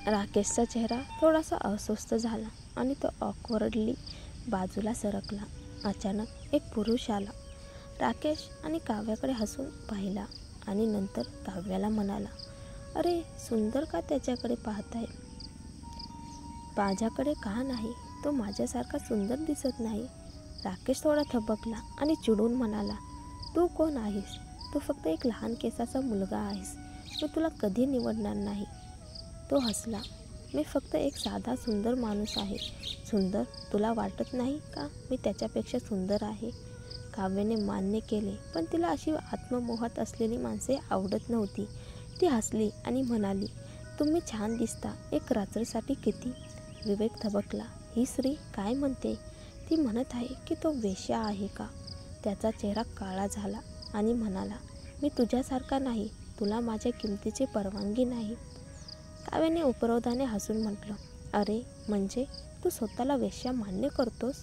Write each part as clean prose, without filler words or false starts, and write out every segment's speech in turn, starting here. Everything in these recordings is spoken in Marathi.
राकेशचा चेहरा थोडासा अस्वस्थ झाला आणि तो ऑकवर्डली बाजूला सरकला. अचानक एक पुरुष आला. राकेश आणि काव्याकडे हसून पाहिला आणि नंतर काव्याला म्हणाला, अरे सुंदर का त्याच्याकडे पाहताय? माझ्याकडे का नाही? तो माझ्यासारखा सुंदर दिसत नाही. राकेश थोडा थबकला आणि चिडून म्हणाला, तू कोण आहेस? तू फक्त एक लहान केसाचा मुलगा आहेस. मी तुला कधी निवडणार नाही. तो हसला. मी फक्त एक साधा सुंदर माणूस आहे. सुंदर तुला वाटत नाही का मी त्याच्यापेक्षा सुंदर आहे? काव्याने मान्य केले, पण तिला अशी आत्ममोहात असलेली माणसे आवडत नव्हती. ती हसली आणि म्हणाली, तुम्ही छान दिसता. एक रात्रीसाठी किती? विवेक थबकला. ही स्त्री काय म्हणते? ती म्हणत आहे की तो वेश्या आहे का? त्याचा चेहरा काळा झाला आणि म्हणाला, मी तुझ्यासारखा नाही. तुला माझ्या किमतीची परवानगी नाही. काव्याने उपरोधाने हसून म्हटलं, अरे म्हणजे तू स्वतःला वेश्या मान्य करतोस?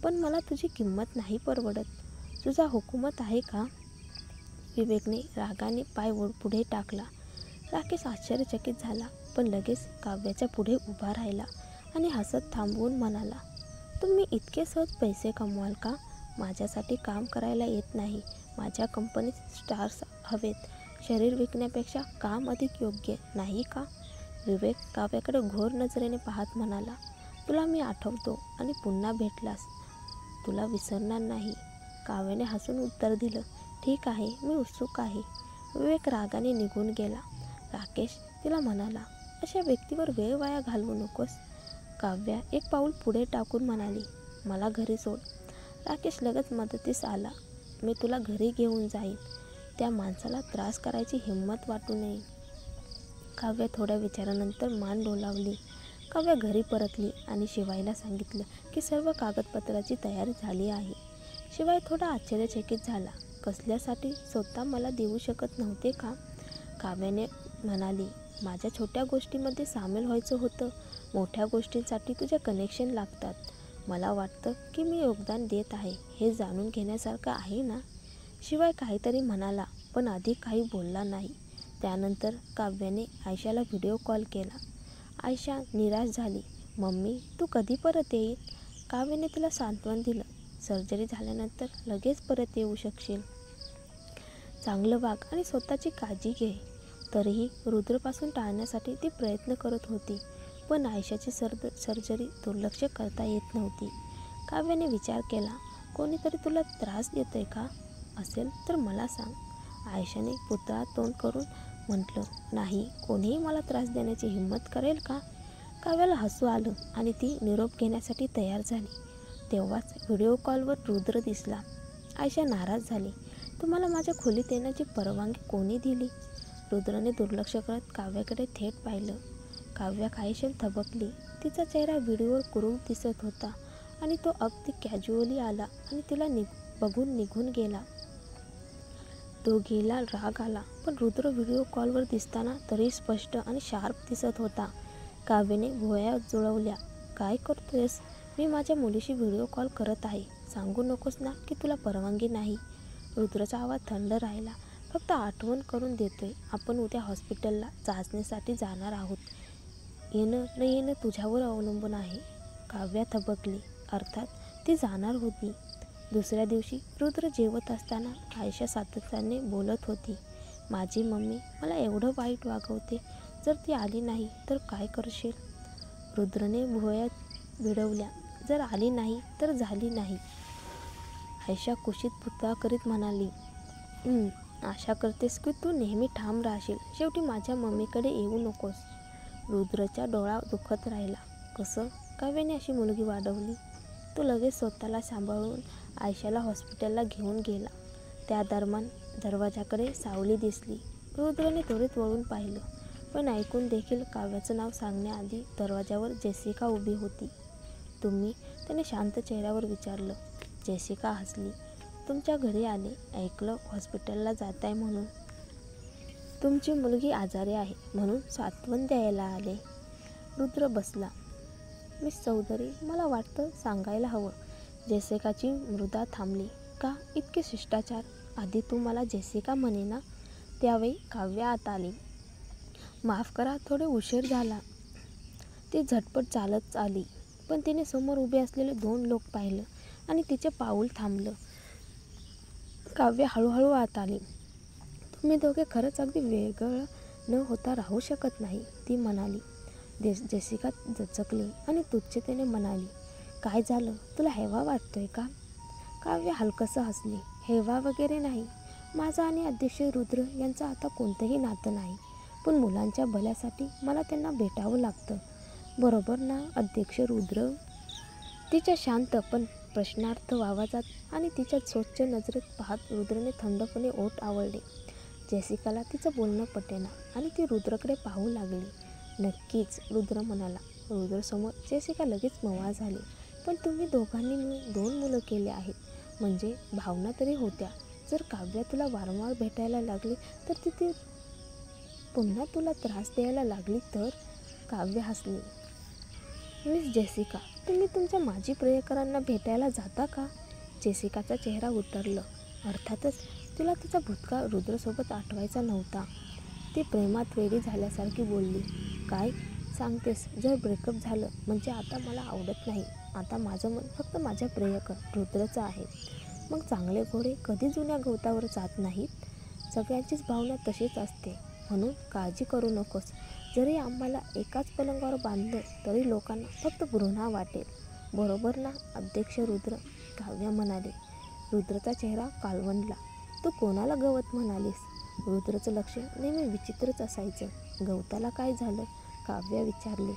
पण मला तुझी किंमत नाही परवडत. तुझा हुकूमत आहे का? विवेकने रागाने पाय पुढे टाकला. राकेश आश्चर्यचकित झाला, पण लगेच काव्याच्या पुढे उभा राहिला आणि हसत थांबवून म्हणाला, तुम्ही इतके सहज पैसे कमवाल का? माझ्यासाठी काम करायला येत नाही. माझ्या कंपनीत स्टार्स हवेत. शरीर विकण्यापेक्षा काम अधिक योग्य नाही का? विवेक काव्याकडे घोर नजरेने पाहत म्हणाला, तुला मी आठवतो आणि पुन्हा भेटलास तुला विसरणार नाही. काव्याने हसून उत्तर दिलं, ठीक आहे, मी उत्सुक आहे. विवेक रागाने निघून गेला. राकेश तिला म्हणाला, अशा व्यक्तीवर वेळ वाया घालवू नकोस. काव्या एक पाऊल पुढे टाकून म्हणाली, मला घरी सोड. राकेश लगेच मदतीस आला. मी तुला घरी घेऊन जाईन. त्या माणसाला त्रास करायची हिंमत वाटू नये. काव्या थोड्या विचारानंतर मान डोलावली. काव्या घरी परतली आणि शिवायला सांगितलं की सर्व कागदपत्राची तयारी झाली आहे. शिवाय थोडा आश्चर्यचकित झाला. कसल्यासाठी? स्वतः मला देऊ शकत नव्हते का? काव्याने म्हणाली, माझ्या छोट्या गोष्टींमध्ये सामील व्हायचं होतं. मोठ्या गोष्टींसाठी तुझे कनेक्शन लागतात. मला वाटतं की मी योगदान देत आहे हे जाणून घेण्यासारखं आहे ना? शिवाय काहीतरी म्हणाला, पण अधिक काही बोलला नाही. त्यानंतर काव्याने आयशाला व्हिडिओ कॉल केला. आयशा निराश झाली. मम्मी तू कधी परत येईल? काव्याने तिला सांत्वन दिलं. सर्जरी झाल्यानंतर लगेच परत येऊ शकशील. चांगलं वाग आणि स्वतःची काळजी घे. तरीही रुद्रपासून टाळण्यासाठी ती प्रयत्न करत होती, पण आयशाची सर्जरी दुर्लक्ष करता येत नव्हती. काव्याने विचार केला, कोणीतरी तुला त्रास देतंय का? असेल तर मला सांग. आयशाने पुतळा तोंड करून म्हटलं, नाही, कोणीही मला त्रास देण्याची हिंमत करेल का? काव्याला हसू आलं आणि ती निरोप घेण्यासाठी तयार झाली. तेव्हाच व्हिडिओ कॉलवर रुद्र दिसला. आयशा नाराज झाली. तुम्हाला माझ्या खोलीत येण्याची परवानगी कोणी दिली? रुद्रने दुर्लक्ष करत काव्याकडे थेट पाहिलं. काव्या काहीशी थबकली. तिचा चेहरा व्हिडिओवर कुरूप दिसत होता आणि तो अगदी कॅज्युअली आला आणि तिला बघून निघून गेला. दोघीला राग आला, पण रुद्र व्हिडिओ कॉलवर दिसताना तरी स्पष्ट आणि शार्प दिसत होता. काव्याने भुवया जुळवल्या. काय करतोयस? मी माझ्या मुलीशी व्हिडिओ कॉल करत आहे. सांगू नकोस ना की तुला परवानगी नाही. रुद्रचा आवाज थंड राहिला. फक्त आठवण करून देतोय, आपण उद्या हॉस्पिटलला चाचणीसाठी जाणार आहोत. येणं न येणं तुझ्यावर अवलंबून आहे. काव्या थबकली. अर्थात ती जाणार होती. दुसऱ्या दिवशी रुद्र जेवत असताना आयशा सातत्याने बोलत होती, माझी मम्मी मला एवढं वाईट वागवते. जर ती आली नाही तर काय करशील? रुद्रने भुवया भिडवल्या. जर आली नाही तर झाली नाही. आयशा कुशीत पुतळा करीत म्हणाली, आशा करतेस की तू नेहमी ठाम राहशील. शेवटी माझ्या मम्मीकडे येऊ नकोस. रुद्रचा डोळा दुखत राहिला. कसं? काव्याने अशी मुलगी वाढवली? तो लगेच स्वतःला सांभाळून आयशाला हॉस्पिटलला घेऊन गेला. त्या दरम्यान दरवाजाकडे सावली दिसली. रुद्रने त्वरित वळून पाहिलं, पण ऐकून देखील काव्याचं नाव सांगण्याआधी दरवाजावर जेसिका उभी होती. तुम्ही? त्याने शांत चेहऱ्यावर विचारलं. जेसिका हसली. तुमच्या घरी आले. ऐकलं हॉस्पिटलला जाताय म्हणून. तुमची मुलगी आजारी आहे म्हणून सांत्वन द्यायला आले. रुद्र बसला. मिस चौधरी, मला वाटतं सांगायला हवं. जेसिकाची मृदा थांबली. का इतके शिष्टाचार? आधी तू मला जेसिका म्हणे ना? त्यावेळी काव्या आत आली. माफ करा, थोडे उशीर झाला. ती झटपट चालत आली, पण तिने समोर उभे असलेले 2 लोक पाहिलं आणि तिचे पाऊल थांबलं. काव्या हळूहळू आत आली. तुम्ही दोघे खरंच अगदी वेगळं न होता राहू शकत नाही, ती म्हणाली. जेसिका दचकली आणि तुच्छतेने म्हणाली, काय झालं, तुला हेवा वाटतोय का? काव्य हलकसं हसली. हेवा वगैरे नाही. माझं आणि अध्यक्ष रुद्र यांचं आता कोणतंही नातं नाही, पण मुलांच्या भल्यासाठी मला त्यांना भेटावं लागतं. बरोबर ना अध्यक्ष रुद्र? तिच्या शांत पण प्रश्नार्थ आवाजात आणि तिच्या स्वच्छ नजरेत पाहत रुद्रने थंडपणे ओठ आवळले. जेसिकाला तिचं बोलणं पटेना आणि ती रुद्रकडे पाहू लागली. नक्कीच, रुद्र म्हणाला. रुद्रसमोर जेसिका लगेच मवाळ झाली. पण तुम्ही दोघांनी मिळून 2 मुलं केली आहेत, म्हणजे भावना तरी होत्या. जर काव्या तुला वारंवार भेटायला लागली तर ती पुन्हा तुला त्रास द्यायला लागली तर? काव्य हसली. मिस जेसिका, तुम्ही तुमच्या माजी प्रियकरांना भेटायला जाता का? जेसिकाचा चेहरा उतरला. अर्थातच तिला तिचा भूतकाळ रुद्रसोबत आठवायचा नव्हता. ती प्रेमात वेडी झाल्यासारखी बोलली. काय सांगतेस? जर ब्रेकअप झालं म्हणजे आता मला आवडत नाही. आता माझं मन फक्त माझ्या प्रियकर रुद्रचं आहे. मग चांगले घोडे कधी जुन्या गवतावर जात नाहीत. सगळ्यांचीच भावना तशीच असते, म्हणून काळजी करू नकोस. जरी आम्हाला एकाच पलंगावर बांधलं तरी लोकांना फक्त घृणा वाटेल. बरोबर ना अध्यक्ष रुद्र? काव्या म्हणाले. रुद्रचा चेहरा काळवंडला. तू कोणाला गवत म्हणालीस? रुद्रचं लक्ष नेहमी विचित्रच असायचं. गवताला काय झालं? काव्या विचारले.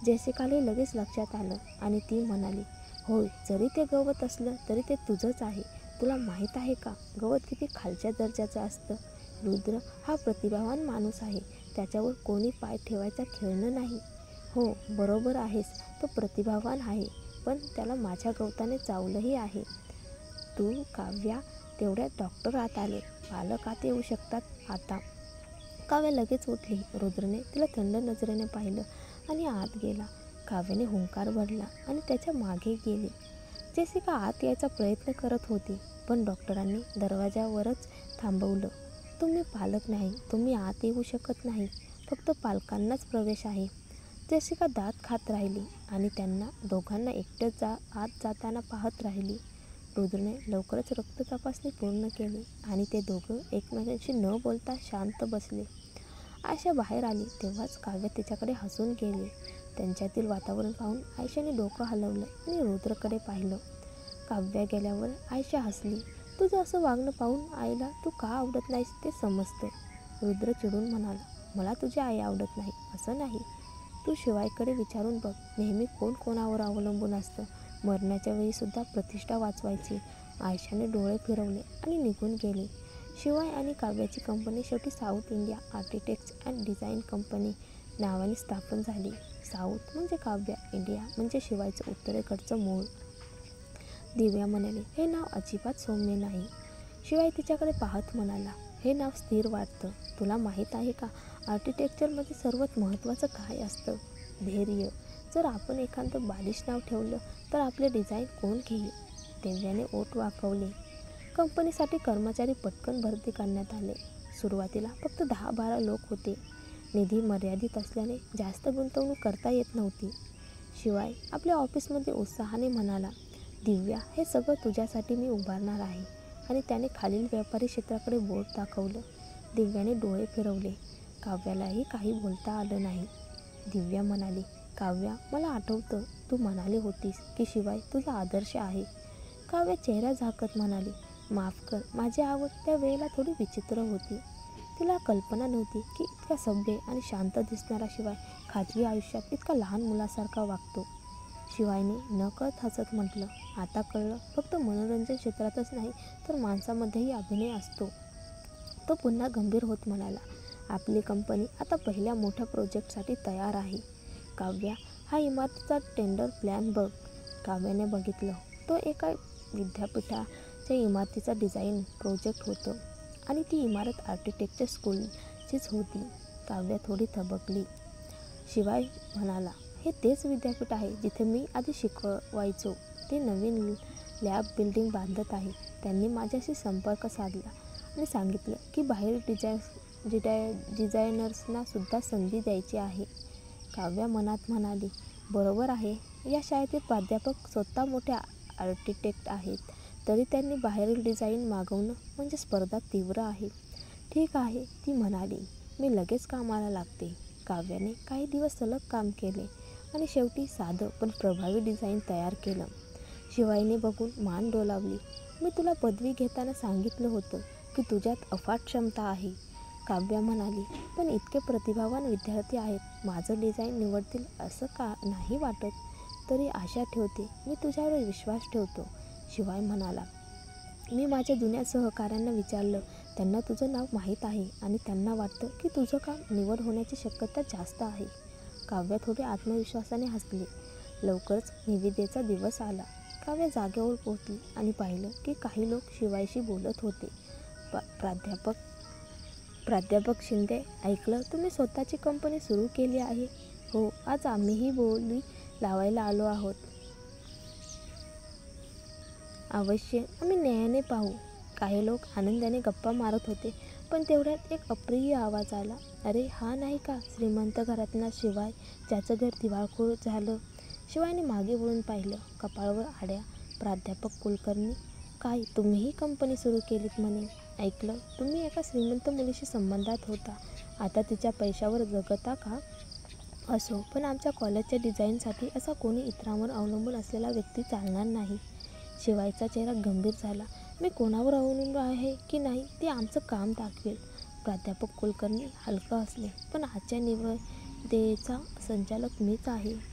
जेसिकाला लगेच लक्षात आलं आणि ती म्हणाली, होय, जरी ते गवत असलं तरी ते तुझंच आहे. तुला माहीत आहे का गवत किती खालच्या दर्जाचं असतं? रुद्र हा प्रतिभावान माणूस आहे, त्याच्यावर कोणी पाय ठेवायचा खेळणं नाही. हो बरोबर आहेस, तो प्रतिभावान आहे, पण त्याला माझ्या गवताने चावलंही आहे. तू काव्या, तेवढ्यात डॉक्टर आत आले. पालक आत येऊ शकतात आता. काव्या लगेच उठली. रुद्रने तिला थंड नजरेने पाहिलं आणि आत गेला. काव्याने हुंकार भरला आणि त्याच्या मागे गेली. जेसिका आत यायचा प्रयत्न करत होती, पण डॉक्टरांनी दरवाजावरच थांबवलं. तुम्ही पालक नाही, तुम्ही आत येऊ शकत नाही. फक्त पालकांनाच प्रवेश आहे. जेसिका दात खात राहिली आणि त्यांना दोघांना एकटंच आत जाताना पाहत राहिली. रुद्रने लवकरच रक्त तपासणी पूर्ण केली आणि ते दोघं एकमेकांशी न बोलता शांत बसले. आयशा बाहेर आली तेव्हाच काव्य तिच्याकडे हसून गेली. त्यांच्यातील वातावरण पाहून आयशाने डोकं हलवलं आणि रुद्रकडे पाहिलं. काव्य गेल्यावर आयशा हसली. तुझं असं वागणं पाहून आईला तू का आवडत नाहीस ते समजतं. रुद्र चिडून म्हणाला. मला तुझी आई आवडत नाही असं नाही. तू शिवायकडे विचारून बघ. नेहमी कोण कोणावर अवलंबून असतं. मरण्याच्या वेळीसुद्धा प्रतिष्ठा वाचवायची. आयशाने डोळे फिरवले आणि निघून गेली. शिवाय आणि काव्याची कंपनी शेवटी south India architects and design company नावाने स्थापन झाली. साऊथ म्हणजे काव्य, इंडिया म्हणजे शिवायचं उत्तरेकडचं मूळ. दिव्या म्हणाली, हे नाव अजिबात सौम्य नाही. शिवाय तिच्याकडे पाहत म्हणाला, हे नाव स्थिर वाटतं. तुला माहीत आहे का आर्किटेक्चरमध्ये सर्वात महत्त्वाचं काय असतं? धैर्य. जर आपण एखादं बालिश नाव ठेवलं तर आपले डिझाईन कोण घेईल? दिव्याने ओठ वाकवले. कंपनीसाठी कर्मचारी पटकन भरती करण्यात आले. सुरुवातीला फक्त 10-12 लोक होते. निधी मर्यादित असल्याने जास्त गुंतवणूक करता येत नव्हती. शिवाय आपल्या ऑफिसमध्ये उत्साहाने म्हणाला, दिव्या, हे सगळं तुझ्यासाठी मी उभारणार आहे. आणि त्याने खालील व्यापारी क्षेत्राकडे बोट दाखवलं. दिव्याने डोळे फिरवले. काव्यालाही काही बोलता आलं नाही. दिव्या म्हणाली, काव्या, मला आठवतं तू म्हणाली होतीस की शिवाय तुझा आदर्श आहे. काव्या चेहरा झाकत म्हणाली, माफ कर, माझी आवड त्या वेळेला थोडी विचित्र होती. तिला कल्पना नव्हती की इतका सभ्य आणि शांत दिसणारा शिवाय खाजगी आयुष्यात इतका लहान मुलासारखा वागतो. शिवायने नकळत हसत म्हटलं, आता कळलं, फक्त मनोरंजन क्षेत्रातच नाही तर माणसामध्येही अभिनय असतो. तो पुन्हा गंभीर होत म्हणाला, आपली कंपनी आता पहिल्या मोठ्या प्रोजेक्टसाठी तयार आहे. काव्या, हा इमारतीचा टेंडर प्लॅन बघ. काव्याने बघितलं. तो एका विद्यापीठाच्या इमारतीचा डिझाईन प्रोजेक्ट होतं आणि ती इमारत आर्किटेक्चर स्कूलचीच होती. काव्या थोडी थबकली. शिवाय म्हणाला, हे तेच विद्यापीठ आहे जिथे मी आधी शिकवायचो. ते नवीन लॅब बिल्डिंग बांधत आहे. त्यांनी माझ्याशी संपर्क साधला आणि सांगितलं की बाहेर डिझायनर्सना सुद्धा संधी द्यायची आहे. काव्या मनात म्हणाली, बरोबर आहे. या शाळेतील प्राध्यापक स्वतः मोठे आर्किटेक्ट आहेत, तरी त्यांनी बाहेरील डिझाईन मागवणं म्हणजे स्पर्धा तीव्र आहे. ठीक आहे, ती म्हणाली. मी लगेच कामाला लागते. काव्याने काही दिवस सलग काम केले आणि शेवटी साधं पण प्रभावी डिझाईन तयार केलं. शिवाईने बघून मान डोलावली. मी तुला पदवी घेताना सांगितलं होतं की तुझ्यात अफाट क्षमता आहे. काव्या म्हणाली, पण इतके प्रतिभावान विद्यार्थी आहेत, माझं डिझाईन निवडतील असं का नाही वाटत. तरी आशा ठेवते, मी तुझ्यावर विश्वास ठेवतो. शिवाय म्हणाला, मी माझ्या जुन्या सहकाऱ्यांना विचारलं, त्यांना तुझं नाव माहीत आहे आणि त्यांना वाटतं की तुझं काम निवड होण्याची शक्यता जास्त आहे. काव्या थोडी आत्मविश्वासाने हसली. लवकरच निविदेचा दिवस आला. काव्या जागेवर पोहोचली आणि पाहिलं की काही लोक शिवायशी बोलत होते. प्राध्यापक शिंदे, ऐकलं तुम्ही स्वतःची कंपनी सुरू केली आहे? हो, आज आम्हीही बोली लावायला आलो आहोत. अवश्य, आम्ही न्यायाने पाहू. काही लोक आनंदाने गप्पा मारत होते, पण तेवढ्यात एक अप्रिय आवाज आला. अरे, हा नाही का श्रीमंत घरातला शिवाय, ज्याचं घर दिवाळखोर झालं? शिवायने मागे वळून पाहिलं. कपाळावर आड्या. प्राध्यापक कुलकर्णी, काय तुम्हीही कंपनी सुरू केलीत म्हणे? ऐकलं, तुम्ही एका श्रीमंत मुलीशी संबंधात होता. आता तिच्या पैशावर जगता का? असो, पण आमच्या कॉलेजच्या डिझाईनसाठी असा कोणी इतरांवर अवलंबून असलेला व्यक्ती चालणार नाही. शिवायचा चेहरा गंभीर झाला. मी कोणावर अवलंबून आहे की नाही ते आमचं काम दाखवेल. प्राध्यापक कुलकर्णी हलकं हसले. पण आजच्या निविदेचा संचालक मीच आहे.